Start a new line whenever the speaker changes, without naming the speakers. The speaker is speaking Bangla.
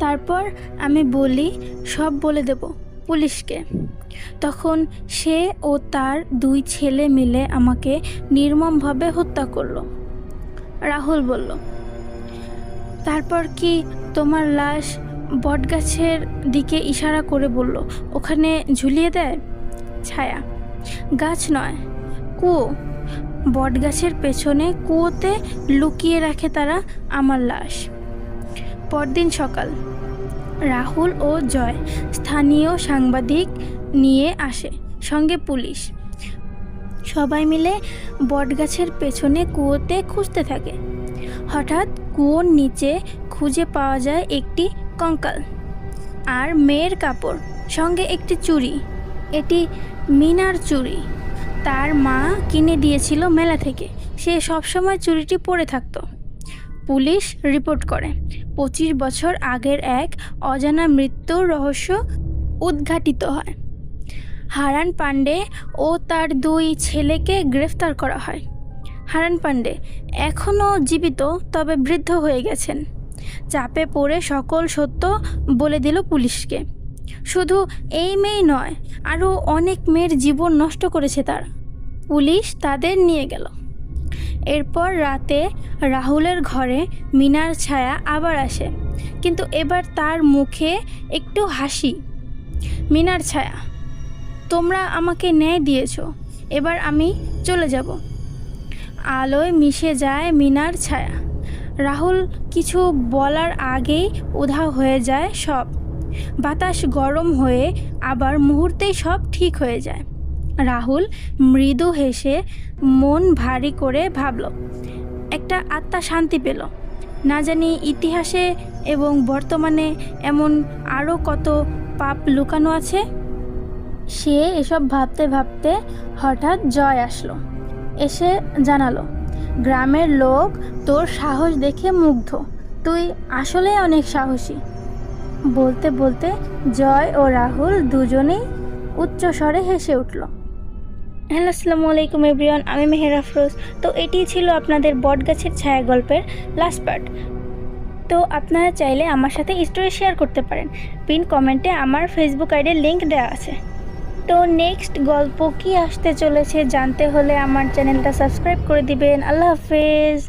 তারপর আমি বলি সব বলে দেব পুলিশকে। তখন সে ও তার 2 ছেলে মিলে আমাকে নির্মমভাবে হত্যা করলো। রাহুল বলল, তারপর কি তোমার লাশ বটগাছের দিকে ইশারা করে বলল ওখানে ঝুলিয়ে দেয়? ছায়া, গাছ নয়, কুয়ো। বটগাছের পেছনে কুয়োতে লুকিয়ে রাখে তারা আমার লাশ। পরদিন সকাল, রাহুল ও জয় স্থানীয় সাংবাদিক নিয়ে আসে, সঙ্গে পুলিশ। সবাই মিলে বটগাছের পেছনে কুয়োতে খুঁজতে থাকে। হঠাৎ কুয়োর নিচে খুঁজে পাওয়া যায় একটি কঙ্কাল আর মেয়ের কাপড়, সঙ্গে একটি চুড়ি। এটি মিনার চুড়ি। তার মা কিনে দিয়েছিল মেলা থেকে। সে সবসময় চুড়িটি পরে থাকতো। পুলিশ রিপোর্ট করে 25 বছর আগের এক অজানা মৃত্যুর রহস্য উদ্ঘাটিত হয়। হারান পাণ্ডে ও তার 2 ছেলেকে গ্রেফতার করা হয়। হারান পাণ্ডে এখনও জীবিত, তবে বৃদ্ধ হয়ে গেছেন। চাপে পড়ে সকল সত্য বলে দিল পুলিশকে। শুধু এই মেয়ে নয়, আরও অনেক মেয়ের জীবন নষ্ট করেছে তারা। পুলিশ তাদের নিয়ে গেল। এরপর রাতে রাহুলের ঘরে মিনার ছায়া আবার আসে, কিন্তু এবার তার মুখে একটু হাসি। মিনার ছায়া, তোমরা আমাকে ন্যায় দিয়েছ, এবার আমি চলে যাব। আলোয় মিশে যায় মিনার ছায়া। রাহুল কিছু বলার আগেই উধাও হয়ে যায় সব। বাতাস গরম হয়ে আবার মুহূর্তেই সব ঠিক হয়ে যায়। রাহুল মৃদু হেসে মন ভারী করে ভাবল, একটা আত্মা শান্তি পেল। না জানি ইতিহাসে এবং বর্তমানে এমন আরও কত পাপ লুকানো আছে। সে এসব ভাবতে ভাবতে হঠাৎ জয় আসলো। এসে জানালো, গ্রামের লোক তোর সাহস দেখে মুগ্ধ। তুই আসলে অনেক সাহসী। বলতে বলতে জয় ও রাহুল দুজনেই উচ্চস্বরে হেসে উঠল। হ্যালো, আসসালামু আলাইকুম এভরিওয়ান, আমি মেহের আফরোজ। তো এটি ছিল আপনাদের বটগাছের ছায়া গল্পের লাস্ট পার্ট। তো আপনারা চাইলে আমার সাথে স্টোরি শেয়ার করতে পারেন। পিন কমেন্টে আমার ফেসবুক আইডির লিঙ্ক দেওয়া আছে। তো নেক্সট গল্প কি আসতে চলেছে জানতে হলে আমার চ্যানেলটা সাবস্ক্রাইব করে দিবেন। আল্লাহ হাফেজ।